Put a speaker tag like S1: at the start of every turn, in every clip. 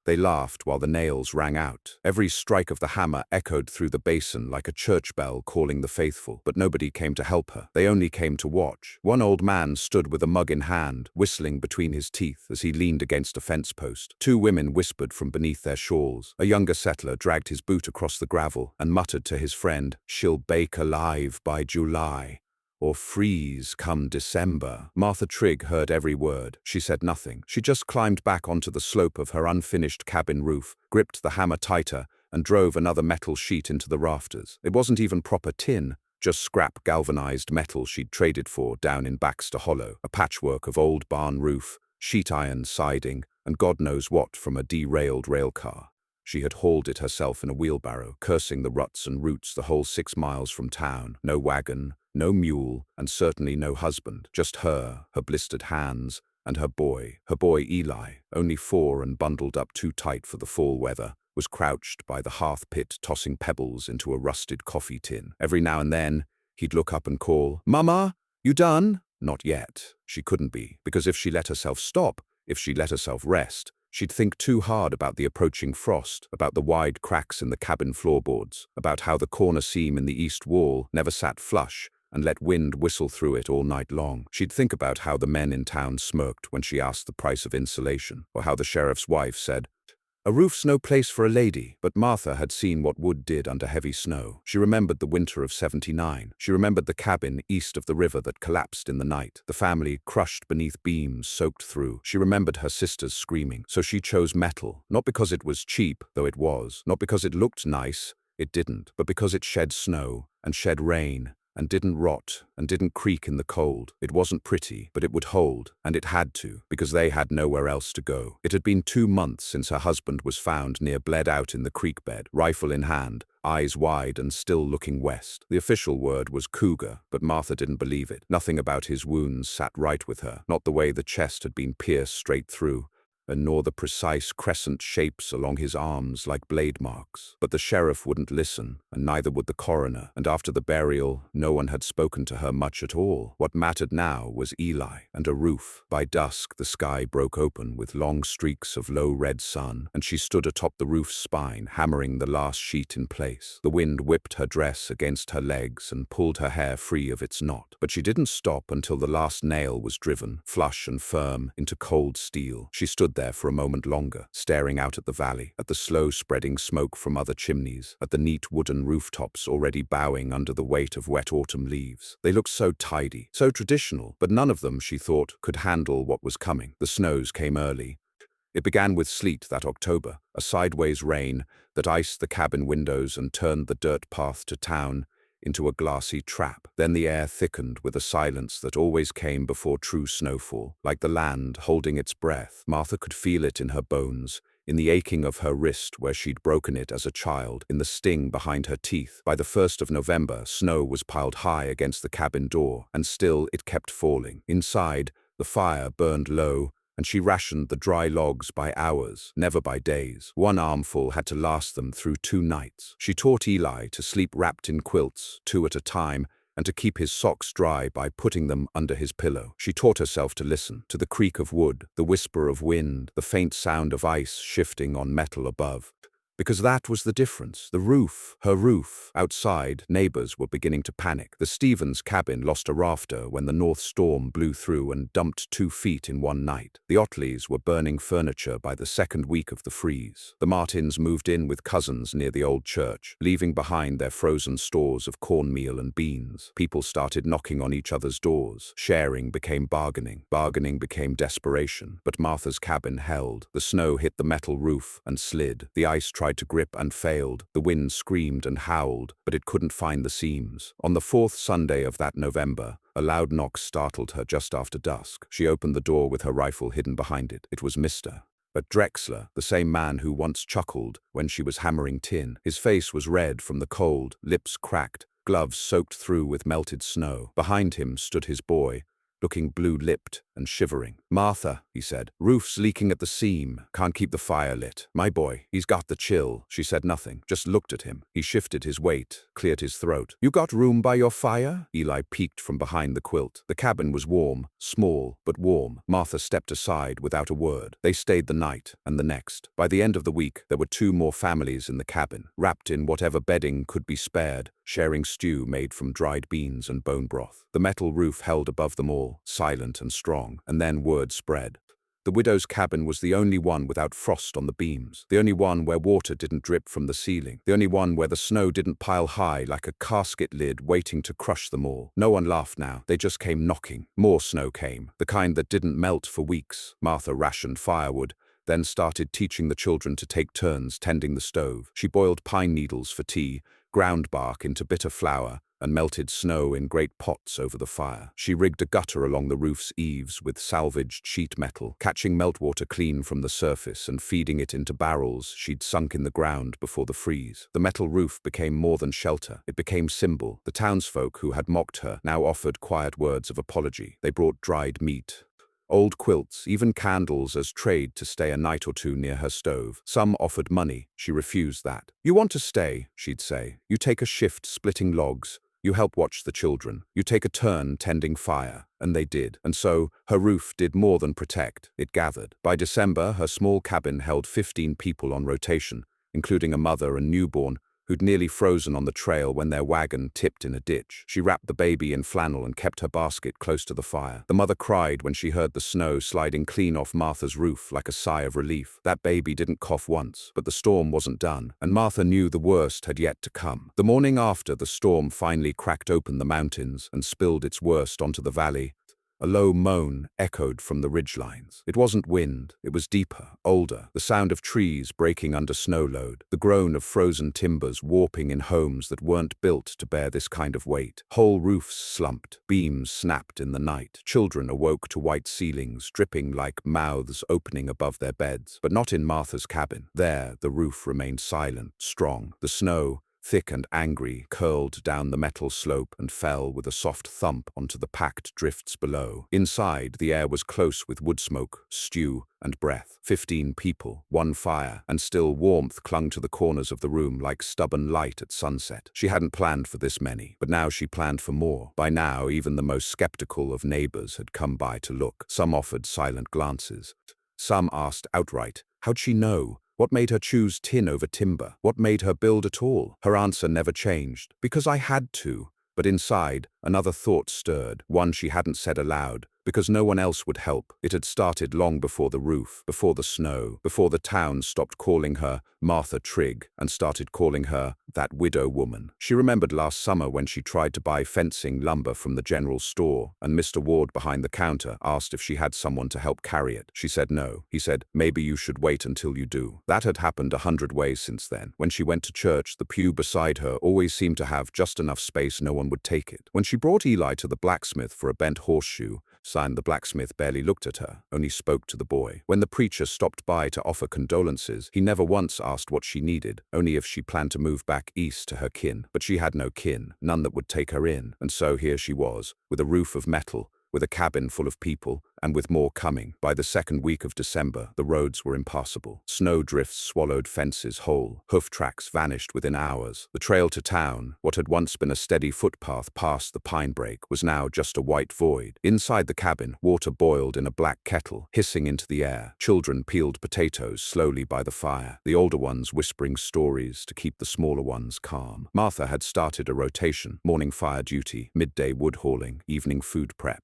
S1: They laughed while the nails rang out. Every strike of the hammer echoed through the basin like a church bell calling the faithful, but nobody came to help her. They only came to watch. One old man stood with a mug in hand, whistling between his teeth as he leaned against a fence post. Two women whispered from beneath their shawls. A younger settler dragged his boot across the gravel and muttered to his friend, "She'll bake alive by July, or freeze come December." Martha Trigg heard every word. She said nothing. She just climbed back onto the slope of her unfinished cabin roof, gripped the hammer tighter, and drove another metal sheet into the rafters. It wasn't even proper tin, just scrap galvanized metal she'd traded for down in Baxter Hollow, a patchwork of old barn roof, sheet iron siding, and God knows what from a derailed railcar. She had hauled it herself in a wheelbarrow, cursing the ruts and roots the whole 6 miles from town. No wagon, no mule, and certainly no husband. Just her blistered hands, and her boy Eli, only 4 and bundled up too tight for the fall weather, was crouched by the hearth pit tossing pebbles into a rusted coffee tin. Every now and then, he'd look up and call, "Mama, you done?" Not yet. She couldn't be, because if she let herself stop, if she let herself rest, she'd think too hard about the approaching frost, about the wide cracks in the cabin floorboards, about how the corner seam in the east wall never sat flush and let wind whistle through it all night long. She'd think about how the men in town smirked when she asked the price of insulation, or how the sheriff's wife said, "A roof's no place for a lady," but Martha had seen what wood did under heavy snow. She remembered the winter of '79. She remembered the cabin east of the river that collapsed in the night, the family crushed beneath beams soaked through. She remembered her sisters screaming. So she chose metal, not because it was cheap, though it was, not because it looked nice, it didn't, but because it shed snow and shed rain, and didn't rot, and didn't creak in the cold. It wasn't pretty, but it would hold, and it had to, because they had nowhere else to go. It had been 2 months since her husband was found near bled out in the creek bed, rifle in hand, eyes wide and still looking west. The official word was cougar, but Martha didn't believe it. Nothing about his wounds sat right with her, not the way the chest had been pierced straight through, and nor the precise crescent shapes along his arms like blade marks. But the sheriff wouldn't listen, and neither would the coroner, and after the burial, no one had spoken to her much at all. What mattered now was Eli and a roof. By dusk, the sky broke open with long streaks of low red sun, and she stood atop the roof's spine, hammering the last sheet in place. The wind whipped her dress against her legs and pulled her hair free of its knot. But she didn't stop until the last nail was driven, flush and firm, into cold steel. She stood there for a moment longer, staring out at the valley, at the slow-spreading smoke from other chimneys, at the neat wooden rooftops already bowing under the weight of wet autumn leaves. They looked so tidy, so traditional, but none of them, she thought, could handle what was coming. The snows came early. It began with sleet that October, a sideways rain that iced the cabin windows and turned the dirt path to town into a glassy trap. Then the air thickened with a silence that always came before true snowfall, like the land holding its breath. Martha could feel it in her bones, in the aching of her wrist where she'd broken it as a child, in the sting behind her teeth. By the 1st of November, snow was piled high against the cabin door, and still it kept falling. Inside, the fire burned low, and she rationed the dry logs by hours, never by days. One armful had to last them through 2 nights. She taught Eli to sleep wrapped in quilts, 2 at a time, and to keep his socks dry by putting them under his pillow. She taught herself to listen to the creak of wood, the whisper of wind, the faint sound of ice shifting on metal above. Because that was the difference. The roof, her roof. Outside, neighbors were beginning to panic. The Stevens cabin lost a rafter when the north storm blew through and dumped 2 feet in one night. The Ottleys were burning furniture by the 2nd week of the freeze. The Martins moved in with cousins near the old church, leaving behind their frozen stores of cornmeal and beans. People started knocking on each other's doors. Sharing became bargaining. Bargaining became desperation. But Martha's cabin held. The snow hit the metal roof and slid. The ice tried to grip and failed. The wind screamed and howled, but it couldn't find the seams. On the 4th Sunday of that November, a loud knock startled her just after dusk. She opened the door with her rifle hidden behind it. It was Mr. Drexler, the same man who once chuckled when she was hammering tin. His face was red from the cold, lips cracked, gloves soaked through with melted snow. Behind him stood his boy, looking blue-lipped and shivering. "Martha," he said, "roof's leaking at the seam. Can't keep the fire lit. My boy, he's got the chill." She said nothing, just looked at him. He shifted his weight, cleared his throat. "You got room by your fire?" Eli peeked from behind the quilt. The cabin was warm, small, but warm. Martha stepped aside without a word. They stayed the night, and the next. By the end of the week, there were 2 more families in the cabin, wrapped in whatever bedding could be spared, sharing stew made from dried beans and bone broth. The metal roof held above them all, silent and strong, and then word spread. The widow's cabin was the only one without frost on the beams, the only one where water didn't drip from the ceiling, the only one where the snow didn't pile high like a casket lid waiting to crush them all. No one laughed now, they just came knocking. More snow came, the kind that didn't melt for weeks. Martha rationed firewood, then started teaching the children to take turns tending the stove. She boiled pine needles for tea, ground bark into bitter flour, and melted snow in great pots over the fire. She rigged a gutter along the roof's eaves with salvaged sheet metal, catching meltwater clean from the surface and feeding it into barrels she'd sunk in the ground before the freeze. The metal roof became more than shelter. It became symbol. The townsfolk who had mocked her now offered quiet words of apology. They brought dried meat, old quilts, even candles as trade to stay a night or 2 near her stove. Some offered money. She refused that. "You want to stay," she'd say. "You take a shift splitting logs. You help watch the children. You take a turn tending fire." And they did. And so, her roof did more than protect. It gathered. By December, her small cabin held 15 people on rotation, including a mother and newborn, who'd nearly frozen on the trail when their wagon tipped in a ditch. She wrapped the baby in flannel and kept her basket close to the fire. The mother cried when she heard the snow sliding clean off Martha's roof like a sigh of relief. That baby didn't cough once, but the storm wasn't done, and Martha knew the worst had yet to come. The morning after the storm finally cracked open the mountains and spilled its worst onto the valley, a low moan echoed from the ridgelines. It wasn't wind, it was deeper, older, the sound of trees breaking under snow load, the groan of frozen timbers warping in homes that weren't built to bear this kind of weight. Whole roofs slumped, beams snapped in the night. Children awoke to white ceilings, dripping like mouths opening above their beds. But not in Martha's cabin. There, the roof remained silent, strong. The snow, thick and angry, curled down the metal slope and fell with a soft thump onto the packed drifts below. Inside, the air was close with wood smoke, stew, and breath. 15 people, 1 fire, and still warmth clung to the corners of the room like stubborn light at sunset. She hadn't planned for this many, but now she planned for more. By now, even the most skeptical of neighbors had come by to look. Some offered silent glances. Some asked outright, how'd she know? What made her choose tin over timber? What made her build at all? Her answer never changed. Because I had to. But inside, another thought stirred, one she hadn't said aloud, because no one else would help. It had started long before the roof, before the snow, before the town stopped calling her Martha Trigg and started calling her that widow woman. She remembered last summer when she tried to buy fencing lumber from the general store, and Mr. Ward behind the counter asked if she had someone to help carry it. She said no. He said, maybe you should wait until you do. That had happened 100 ways since then. When she went to church, the pew beside her always seemed to have just enough space no one would take it. When she brought Eli to the blacksmith for a bent horseshoe, the blacksmith barely looked at her, only spoke to the boy. When the preacher stopped by to offer condolences, he never once asked what she needed, only if she planned to move back east to her kin. But she had no kin, none that would take her in. And so here she was, with a roof of metal, with a cabin full of people, and with more coming. By the second week of December, the roads were impassable. Snow drifts swallowed fences whole. Hoof tracks vanished within hours. The trail to town, what had once been a steady footpath past the pine break, was now just a white void. Inside the cabin, water boiled in a black kettle, hissing into the air. Children peeled potatoes slowly by the fire, the older ones whispering stories to keep the smaller ones calm. Martha had started a rotation: morning fire duty, midday wood hauling, evening food prep.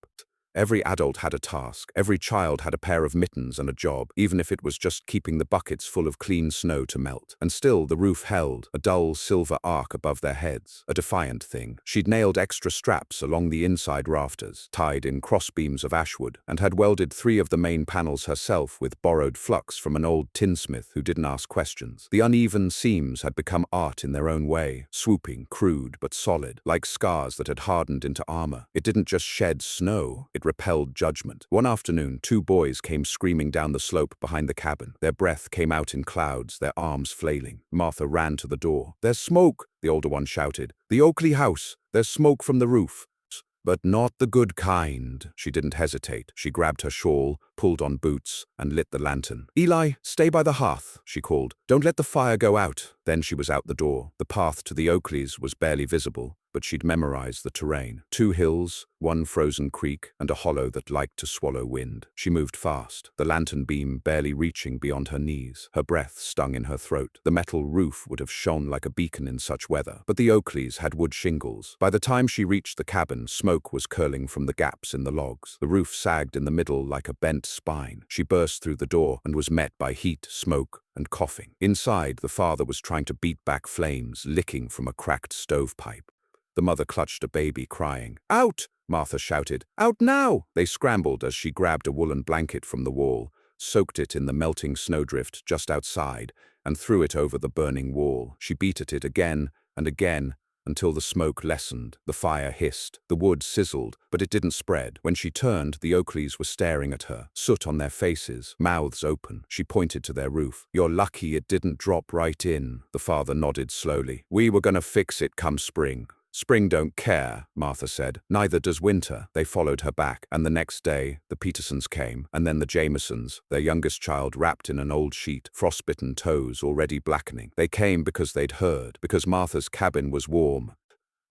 S1: Every adult had a task. Every child had a pair of mittens and a job, even if it was just keeping the buckets full of clean snow to melt. And still the roof held, a dull silver arc above their heads, a defiant thing. She'd nailed extra straps along the inside rafters, tied in crossbeams of ashwood, and had welded 3 of the main panels herself with borrowed flux from an old tinsmith who didn't ask questions. The uneven seams had become art in their own way, swooping, crude, but solid, like scars that had hardened into armor. It didn't just shed snow, it repelled judgment. One afternoon, 2 boys came screaming down the slope behind the cabin. Their breath came out in clouds, their arms flailing. Martha ran to the door. "There's smoke!" the older one shouted. "The Oakley house! There's smoke from the roof!" But not the good kind. She didn't hesitate. She grabbed her shawl, pulled on boots, and lit the lantern. Eli, stay by the hearth, she called. Don't let the fire go out. Then she was out the door. The path to the Oakleys was barely visible, but she'd memorized the terrain. 2 hills, 1 frozen creek, and a hollow that liked to swallow wind. She moved fast, the lantern beam barely reaching beyond her knees. Her breath stung in her throat. The metal roof would have shone like a beacon in such weather, but the Oakleys had wood shingles. By the time she reached the cabin, smoke was curling from the gaps in the logs. The roof sagged in the middle like a bent spine. She burst through the door and was met by heat, smoke, and coughing. Inside, the father was trying to beat back flames, licking from a cracked stovepipe. The mother clutched a baby, crying. Out! Martha shouted. Out now! They scrambled as she grabbed a woolen blanket from the wall, soaked it in the melting snowdrift just outside, and threw it over the burning wall. She beat at it again and again, until the smoke lessened. The fire hissed. The wood sizzled, but it didn't spread. When she turned, the Oakleys were staring at her, soot on their faces, mouths open. She pointed to their roof. You're lucky it didn't drop right in. The father nodded slowly. We were gonna fix it come spring. Spring don't care, Martha said. Neither does winter. They followed her back, and the next day, the Petersons came, and then the Jamesons, their youngest child wrapped in an old sheet, frostbitten toes already blackening. They came because they'd heard, because Martha's cabin was warm,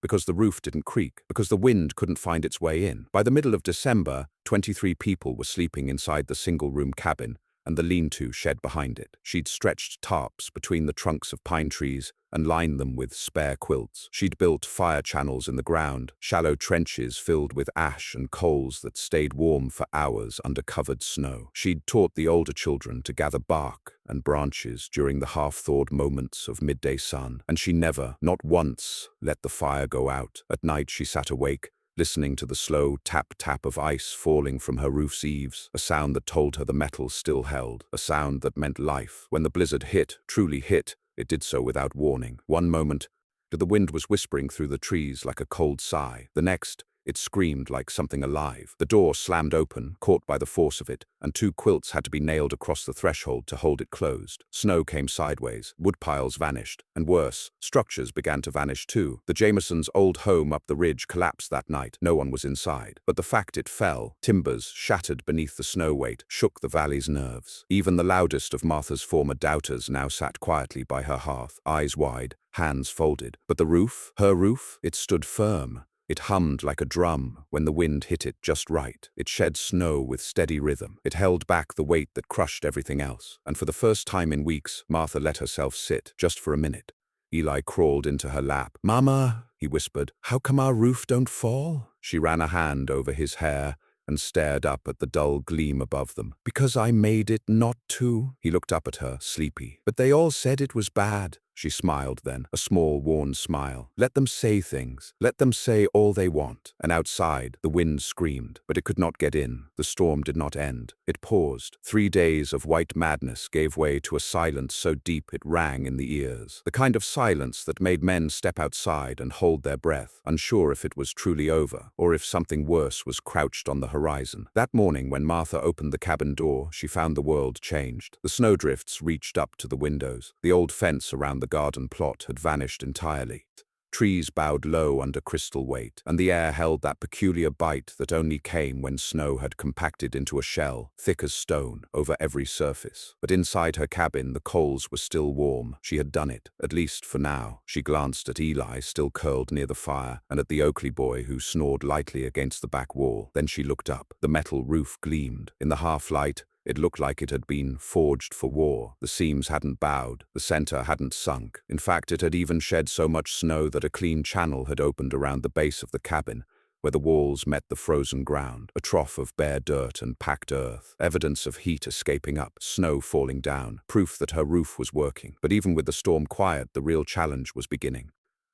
S1: because the roof didn't creak, because the wind couldn't find its way in. By the middle of December, 23 people were sleeping inside the single-room cabin, and the lean-to shed behind it. She'd stretched tarps between the trunks of pine trees and lined them with spare quilts. She'd built fire channels in the ground, shallow trenches filled with ash and coals that stayed warm for hours under covered snow. She'd taught the older children to gather bark and branches during the half-thawed moments of midday sun, and she never, not once, let the fire go out. At night she sat awake, listening to the slow tap-tap of ice falling from her roof's eaves, a sound that told her the metal still held, a sound that meant life. When the blizzard hit, truly hit, it did so without warning. One moment, the wind was whispering through the trees like a cold sigh. The next, it screamed like something alive. The door slammed open, caught by the force of it, and 2 quilts had to be nailed across the threshold to hold it closed. Snow came sideways, wood piles vanished, and worse, structures began to vanish too. The Jamesons' old home up the ridge collapsed that night. No one was inside. But the fact it fell, timbers shattered beneath the snow weight, shook the valley's nerves. Even the loudest of Martha's former doubters now sat quietly by her hearth, eyes wide, hands folded. But the roof, her roof, it stood firm. It hummed like a drum when the wind hit it just right. It shed snow with steady rhythm. It held back the weight that crushed everything else. And for the first time in weeks, Martha let herself sit, just for a minute. Eli crawled into her lap. Mama, he whispered, how come our roof don't fall? She ran a hand over his hair and stared up at the dull gleam above them. Because I made it not to. He looked up at her, sleepy. But they all said it was bad. She smiled then, a small, worn smile. Let them say things. Let them say all they want. And outside, the wind screamed, but it could not get in. The storm did not end. It paused. 3 days of white madness gave way to a silence so deep it rang in the ears. The kind of silence that made men step outside and hold their breath, unsure if it was truly over, or if something worse was crouched on the horizon. That morning, when Martha opened the cabin door, she found the world changed. The snowdrifts reached up to the windows. The old fence around the garden plot had vanished entirely. Trees bowed low under crystal weight, and the air held that peculiar bite that only came when snow had compacted into a shell, thick as stone, over every surface. But inside her cabin, the coals were still warm. She had done it, at least for now. She glanced at Eli, still curled near the fire, and at the Oakley boy who snored lightly against the back wall. Then she looked up. The metal roof gleamed. In the half-light, it looked like it had been forged for war. The seams hadn't bowed, the center hadn't sunk. In fact, it had even shed so much snow that a clean channel had opened around the base of the cabin, where the walls met the frozen ground, a trough of bare dirt and packed earth, evidence of heat escaping up, snow falling down, proof that her roof was working. But even with the storm quiet, the real challenge was beginning.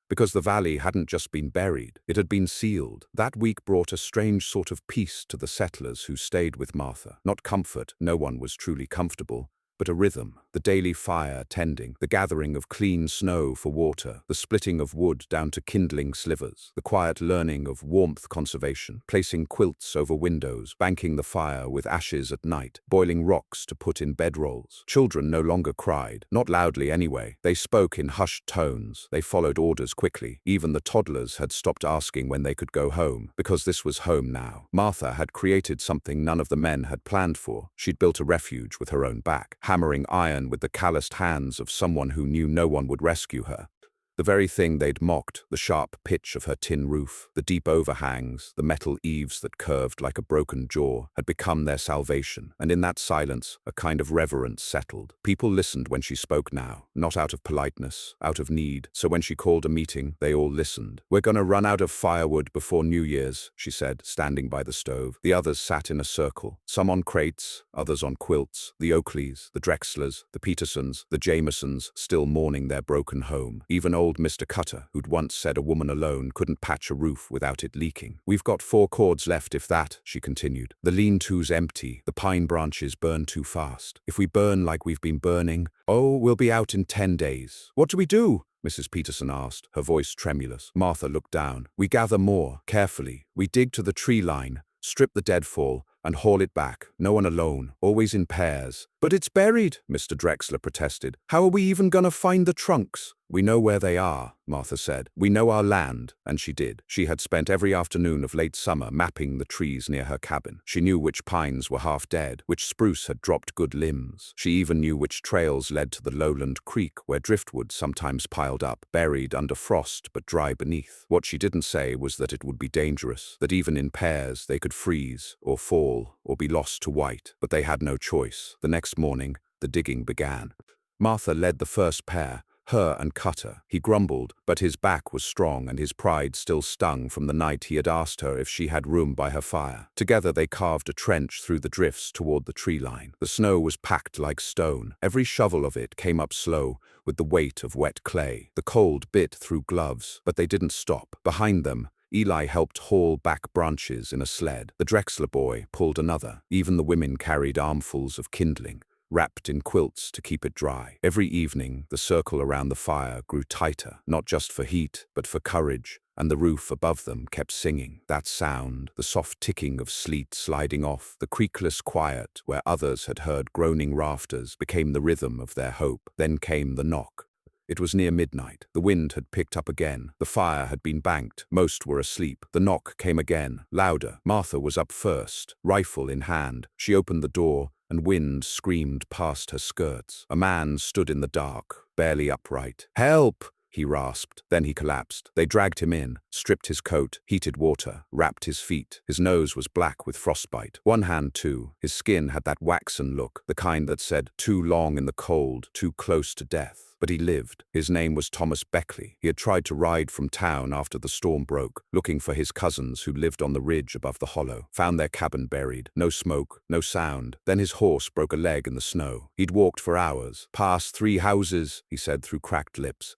S1: Because the valley hadn't just been buried, it had been sealed. That week brought a strange sort of peace to the settlers who stayed with Martha. Not comfort, no one was truly comfortable, but a rhythm, the daily fire tending, the gathering of clean snow for water, the splitting of wood down to kindling slivers, the quiet learning of warmth conservation, placing quilts over windows, banking the fire with ashes at night, boiling rocks to put in bedrolls. Children no longer cried, not loudly anyway. They spoke in hushed tones, they followed orders quickly. Even the toddlers had stopped asking when they could go home, because this was home now. Martha had created something none of the men had planned for. She'd built a refuge with her own back, hammering iron with the calloused hands of someone who knew no one would rescue her. The very thing they'd mocked, the sharp pitch of her tin roof, the deep overhangs, the metal eaves that curved like a broken jaw, had become their salvation, and in that silence, a kind of reverence settled. People listened when she spoke now, not out of politeness, out of need, so when she called a meeting, they all listened. "We're gonna run out of firewood before New Year's," she said, standing by the stove. The others sat in a circle, some on crates, others on quilts, the Oakleys, the Drexlers, the Petersons, the Jamesons, still mourning their broken home. Even old Mr. Cutter, who'd once said a woman alone couldn't patch a roof without it leaking. "We've got 4 cords left if that," she continued. "The lean-to's empty, the pine branches burn too fast. If we burn like we've been burning, we'll be out in 10 days. What do we do?" Mrs. Peterson asked, her voice tremulous. Martha looked down. "We gather more, carefully. We dig to the tree line, strip the deadfall, and haul it back. No one alone, always in pairs." "But it's buried," Mr. Drexler protested. "How are we even gonna find the trunks?" "We know where they are," Martha said. "We know our land," and she did. She had spent every afternoon of late summer mapping the trees near her cabin. She knew which pines were half dead, which spruce had dropped good limbs. She even knew which trails led to the lowland creek where driftwood sometimes piled up, buried under frost but dry beneath. What she didn't say was that it would be dangerous, that even in pairs they could freeze or fall or be lost to white, but they had no choice. The next morning, the digging began. Martha led the first pair, her and Cutter. He grumbled, but his back was strong and his pride still stung from the night he had asked her if she had room by her fire. Together they carved a trench through the drifts toward the tree line. The snow was packed like stone. Every shovel of it came up slow, with the weight of wet clay. The cold bit through gloves, but they didn't stop. Behind them, Eli helped haul back branches in a sled. The Drexler boy pulled another. Even the women carried armfuls of kindling, wrapped in quilts to keep it dry. Every evening, the circle around the fire grew tighter, not just for heat, but for courage, and the roof above them kept singing. That sound, the soft ticking of sleet sliding off, the creakless quiet where others had heard groaning rafters, became the rhythm of their hope. Then came the knock. It was near midnight. The wind had picked up again. The fire had been banked. Most were asleep. The knock came again, louder. Martha was up first, rifle in hand. She opened the door, and wind screamed past her skirts. A man stood in the dark, barely upright. "Help!" he rasped. Then he collapsed. They dragged him in, stripped his coat, heated water, wrapped his feet. His nose was black with frostbite. One hand, too. His skin had that waxen look, the kind that said, too long in the cold, too close to death. But he lived. His name was Thomas Beckley. He had tried to ride from town after the storm broke, looking for his cousins who lived on the ridge above the hollow. Found their cabin buried. No smoke, no sound. Then his horse broke a leg in the snow. He'd walked for hours. "Past 3 houses," he said through cracked lips.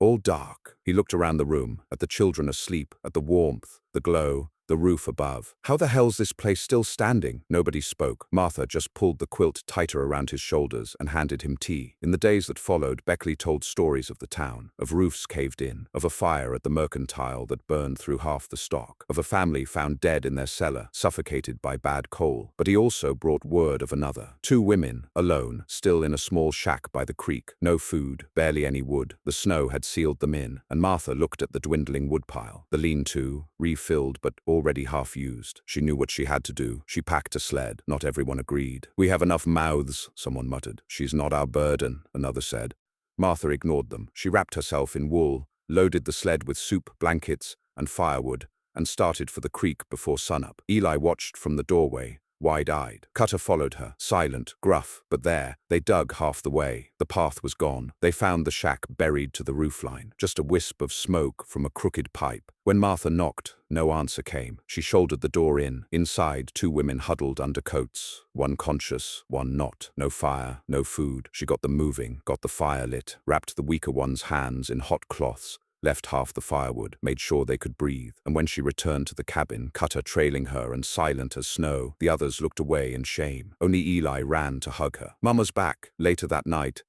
S1: All dark. He looked around the room, at the children asleep, at the warmth, the glow, the roof above. "How the hell's this place still standing?" Nobody spoke. Martha just pulled the quilt tighter around his shoulders and handed him tea. In the days that followed, Beckley told stories of the town, of roofs caved in, of a fire at the mercantile that burned through half the stock, of a family found dead in their cellar, suffocated by bad coal. But he also brought word of another. 2 women, alone, still in a small shack by the creek. No food, barely any wood. The snow had sealed them in, and Martha looked at the dwindling woodpile. The lean-to, refilled but already half used. She knew what she had to do. She packed a sled. Not everyone agreed. "We have enough mouths," someone muttered. "She's not our burden," another said. Martha ignored them. She wrapped herself in wool, loaded the sled with soup, blankets, and firewood, and started for the creek before sunup. Eli watched from the doorway, wide-eyed. Cutter followed her, silent, gruff, but there, they dug half the way. The path was gone. They found the shack buried to the roofline, just a wisp of smoke from a crooked pipe. When Martha knocked, no answer came. She shouldered the door in. Inside, 2 women huddled under coats, one conscious, one not. No fire, no food. She got them moving, got the fire lit, wrapped the weaker one's hands in hot cloths, left half the firewood, made sure they could breathe, and when she returned to the cabin, Cutter trailing her and silent as snow, the others looked away in shame. Only Eli ran to hug her. Mama's back. Later that night,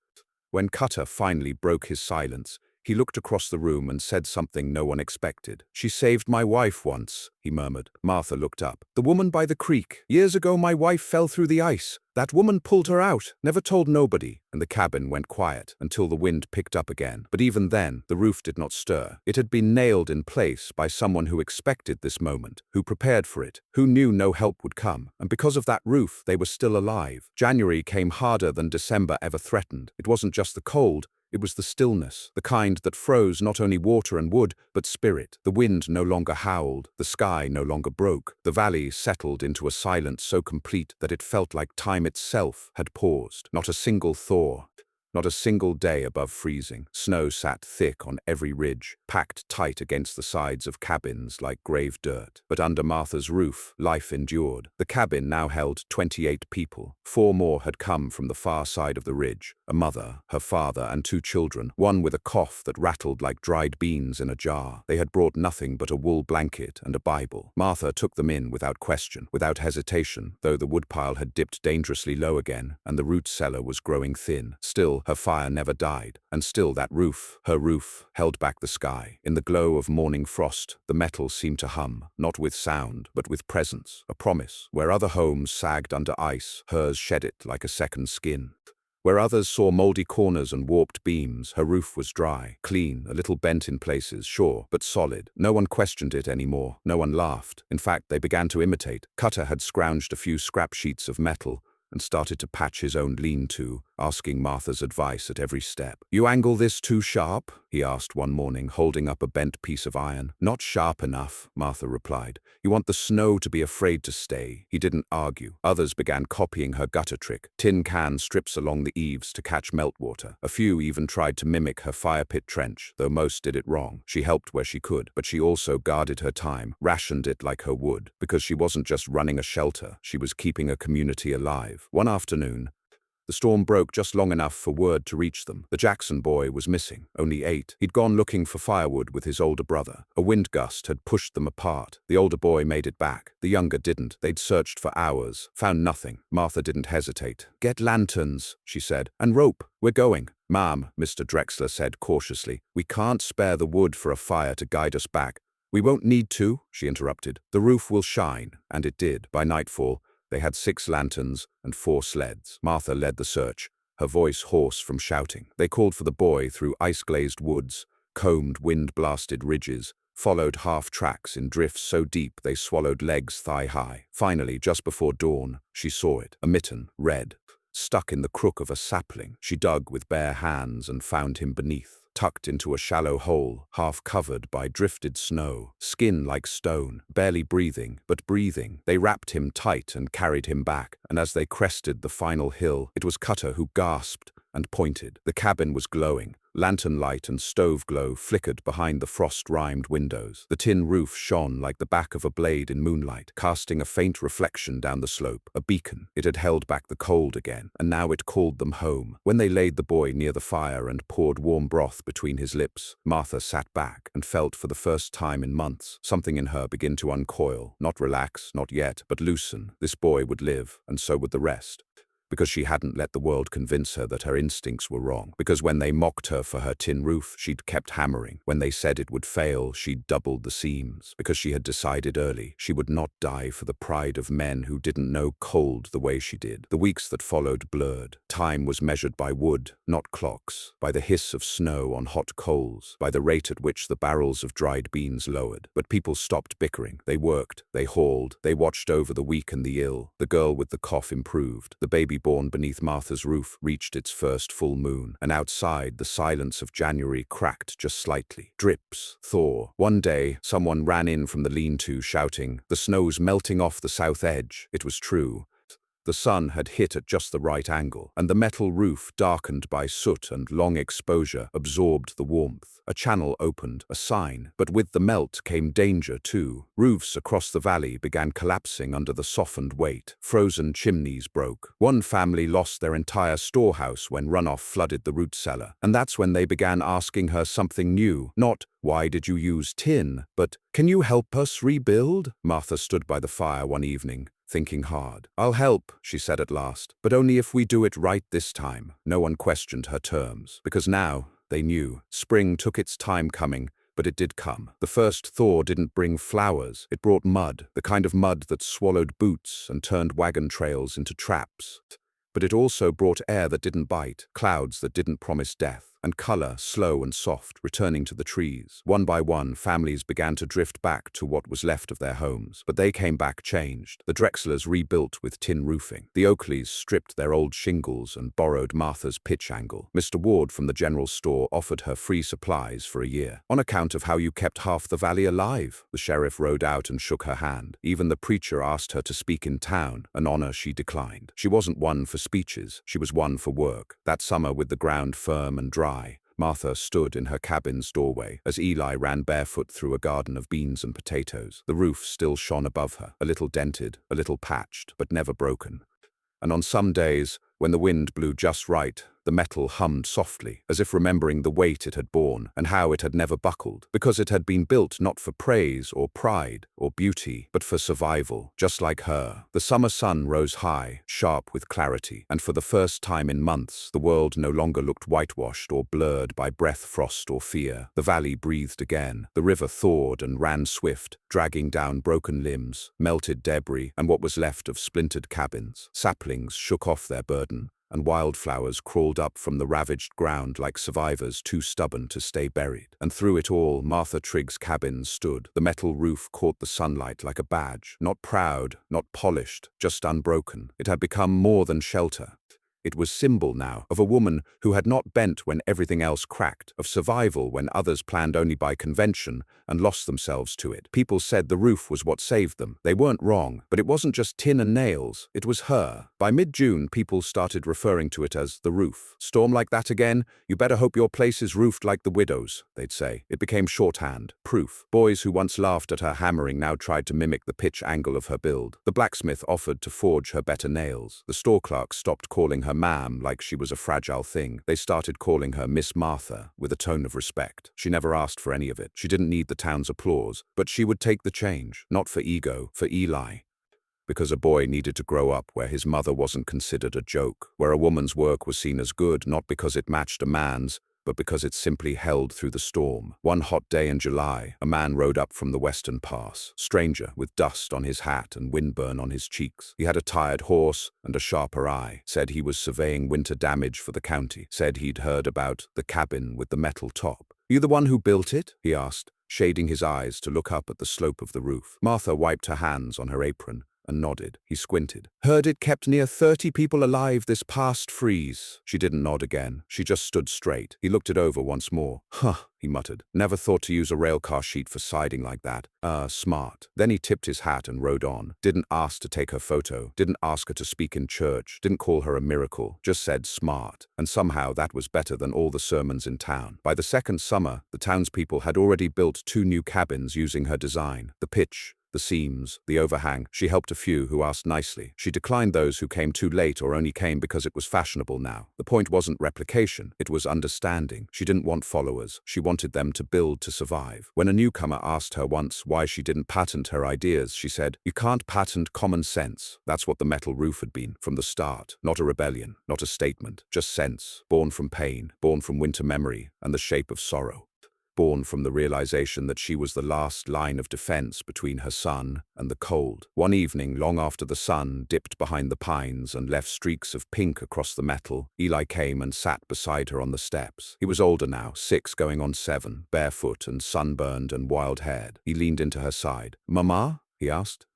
S1: when Cutter finally broke his silence, he looked across the room and said something no one expected. "She saved my wife once," he murmured. Martha looked up. "The woman by the creek. Years ago my wife fell through the ice. That woman pulled her out, never told nobody." And the cabin went quiet until the wind picked up again. But even then, the roof did not stir. It had been nailed in place by someone who expected this moment, who prepared for it, who knew no help would come. And because of that roof, they were still alive. January came harder than December ever threatened. It wasn't just the cold. It was the stillness, the kind that froze not only water and wood, but spirit. The wind no longer howled, the sky no longer broke. The valley settled into a silence so complete that it felt like time itself had paused. Not a single thaw, not a single day above freezing. Snow sat thick on every ridge, packed tight against the sides of cabins like grave dirt. But under Martha's roof, life endured. The cabin now held 28 people. 4 more had come from the far side of the ridge. A mother, her father, and 2 children, one with a cough that rattled like dried beans in a jar. They had brought nothing but a wool blanket and a Bible. Martha took them in without question, without hesitation, though the woodpile had dipped dangerously low again, and the root cellar was growing thin. Still, her fire never died, and still that roof, her roof, held back the sky. In the glow of morning frost, the metal seemed to hum, not with sound, but with presence, a promise. Where other homes sagged under ice, hers shed it like a second skin. Where others saw moldy corners and warped beams, her roof was dry, clean, a little bent in places, sure, but solid. No one questioned it anymore. No one laughed. In fact, they began to imitate. Cutter had scrounged a few scrap sheets of metal and started to patch his own lean-to, asking Martha's advice at every step. "You angle this too sharp?" he asked one morning, holding up a bent piece of iron. "Not sharp enough," Martha replied. "You want the snow to be afraid to stay." He didn't argue. Others began copying her gutter trick, tin can strips along the eaves to catch meltwater. A few even tried to mimic her fire pit trench, though most did it wrong. She helped where she could, but she also guarded her time, rationed it like her wood, because she wasn't just running a shelter, she was keeping a community alive. One afternoon, the storm broke just long enough for word to reach them. The Jackson boy was missing, only 8. He'd gone looking for firewood with his older brother. A wind gust had pushed them apart. The older boy made it back. The younger didn't. They'd searched for hours, found nothing. Martha didn't hesitate. "Get lanterns," she said, "and rope. We're going." "Ma'am," Mr. Drexler said cautiously, "we can't spare the wood for a fire to guide us back." "We won't need to," she interrupted. "The roof will shine." And it did. By nightfall, they had 6 lanterns and 4 sleds. Martha led the search, her voice hoarse from shouting. They called for the boy through ice-glazed woods, combed wind-blasted ridges, followed half-tracks in drifts so deep they swallowed legs thigh-high. Finally, just before dawn, she saw it, a mitten, red, stuck in the crook of a sapling. She dug with bare hands and found him beneath, tucked into a shallow hole, half covered by drifted snow, skin like stone, barely breathing, but breathing. They wrapped him tight and carried him back, and as they crested the final hill, it was Cutter who gasped and pointed. The cabin was glowing. Lantern light and stove glow flickered behind the frost-rimed windows. The tin roof shone like the back of a blade in moonlight, casting a faint reflection down the slope, a beacon. It had held back the cold again, and now it called them home. When they laid the boy near the fire and poured warm broth between his lips, Martha sat back and felt for the first time in months something in her begin to uncoil. Not relax, not yet, but loosen. This boy would live, and so would the rest. Because she hadn't let the world convince her that her instincts were wrong. Because when they mocked her for her tin roof, she'd kept hammering. When they said it would fail, she'd doubled the seams. Because she had decided early she would not die for the pride of men who didn't know cold the way she did. The weeks that followed blurred. Time was measured by wood, not clocks, by the hiss of snow on hot coals, by the rate at which the barrels of dried beans lowered. But people stopped bickering. They worked, they hauled, they watched over the weak and the ill. The girl with the cough improved. The baby born beneath Martha's roof reached its first full moon, and outside the silence of January cracked just slightly. Drips, thaw. One day, someone ran in from the lean-to shouting, "The snow's melting off the south edge." It was true. The sun had hit at just the right angle, and the metal roof, darkened by soot and long exposure, absorbed the warmth. A channel opened, a sign, but with the melt came danger too. Roofs across the valley began collapsing under the softened weight. Frozen chimneys broke. One family lost their entire storehouse when runoff flooded the root cellar, and that's when they began asking her something new. Not, "Why did you use tin?" but, "Can you help us rebuild?" Martha stood by the fire one evening, thinking hard. "I'll help," she said at last, "but only if we do it right this time." No one questioned her terms, because now they knew. Spring took its time coming, but it did come. The first thaw didn't bring flowers. It brought mud, the kind of mud that swallowed boots and turned wagon trails into traps. But it also brought air that didn't bite, clouds that didn't promise death, and color, slow and soft, returning to the trees. One by one, families began to drift back to what was left of their homes, but they came back changed. The Drexlers rebuilt with tin roofing. The Oakleys stripped their old shingles and borrowed Martha's pitch angle. Mr. Ward from the general store offered her free supplies for a year. "On account of how you kept half the valley alive." The sheriff rode out and shook her hand. Even the preacher asked her to speak in town, an honor she declined. She wasn't one for speeches, she was one for work. That summer, with the ground firm and dry, Martha stood in her cabin's doorway as Eli ran barefoot through a garden of beans and potatoes. The roof still shone above her, a little dented, a little patched, but never broken. And on some days, when the wind blew just right, the metal hummed softly, as if remembering the weight it had borne and how it had never buckled, because it had been built not for praise or pride or beauty, but for survival, just like her. The summer sun rose high, sharp with clarity, and for the first time in months, the world no longer looked whitewashed or blurred by breath, frost, or fear. The valley breathed again. The river thawed and ran swift, dragging down broken limbs, melted debris, and what was left of splintered cabins. Saplings shook off their burden, and wildflowers crawled up from the ravaged ground like survivors too stubborn to stay buried. And through it all, Martha Trigg's cabin stood. The metal roof caught the sunlight like a badge, not proud, not polished, just unbroken. It had become more than shelter. It was symbol now of a woman who had not bent when everything else cracked, of survival when others planned only by convention and lost themselves to it. People said the roof was what saved them. They weren't wrong, but it wasn't just tin and nails, it was her. By mid-June, people started referring to it as the roof. "Storm like that again? You better hope your place is roofed like the widow's," they'd say. It became shorthand, proof. Boys who once laughed at her hammering now tried to mimic the pitch angle of her build. The blacksmith offered to forge her better nails. The store clerk stopped calling her ma'am like she was a fragile thing. They started calling her Miss Martha with a tone of respect. She never asked for any of it. She didn't need the town's applause, but she would take the change, not for ego, for Eli. Because a boy needed to grow up where his mother wasn't considered a joke, where a woman's work was seen as good not because it matched a man's, but because it simply held through the storm. One hot day in July, a man rode up from the western pass, stranger, with dust on his hat and windburn on his cheeks. He had a tired horse and a sharper eye, said he was surveying winter damage for the county, said he'd heard about the cabin with the metal top. "You the one who built it?" he asked, shading his eyes to look up at the slope of the roof. Martha wiped her hands on her apron and nodded. He squinted. "Heard it kept near 30 people alive this past freeze." She didn't nod again. She just stood straight. He looked it over once more. "Huh," he muttered. "Never thought to use a railcar sheet for siding like that. Smart." Then he tipped his hat and rode on. Didn't ask to take her photo. Didn't ask her to speak in church. Didn't call her a miracle. Just said smart. And somehow that was better than all the sermons in town. By the second summer, the townspeople had already built 2 new cabins using her design. The pitch, the seams, the overhang. She helped a few who asked nicely. She declined those who came too late or only came because it was fashionable now. The point wasn't replication, it was understanding. She didn't want followers. She wanted them to build to survive. When a newcomer asked her once why she didn't patent her ideas, she said, "You can't patent common sense." That's what the metal roof had been from the start. Not a rebellion, not a statement, just sense, born from pain, born from winter memory and the shape of sorrow. Born from the realization that she was the last line of defense between her son and the cold. One evening, long after the sun dipped behind the pines and left streaks of pink across the metal, Eli came and sat beside her on the steps. He was older now, 6 going on 7, barefoot and sunburned and wild-haired. He leaned into her side. "Mama?" he asked.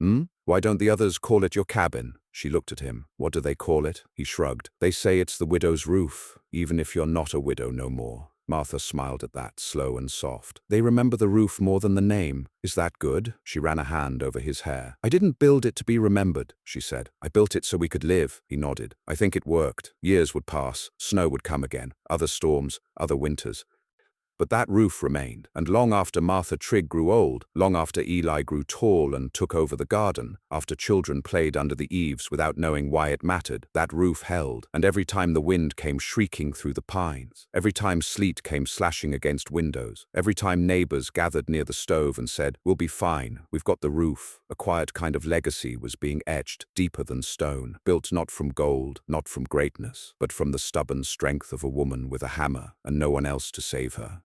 S1: "Why don't the others call it your cabin?" She looked at him. "What do they call it?" He shrugged. "They say it's the widow's roof, even if you're not a widow no more." Martha smiled at that, slow and soft. They remember the roof more than the name. Is that good? She ran a hand over his hair. I didn't build it to be remembered, she said. I built it so we could live, he nodded. I think it worked. Years would pass, snow would come again, other storms, other winters. But that roof remained, and long after Martha Trigg grew old, long after Eli grew tall and took over the garden, after children played under the eaves without knowing why it mattered, that roof held, and every time the wind came shrieking through the pines, every time sleet came slashing against windows, every time neighbors gathered near the stove and said, "We'll be fine, we've got the roof," a quiet kind of legacy was being etched deeper than stone, built not from gold, not from greatness, but from the stubborn strength of a woman with a hammer and no one else to save her.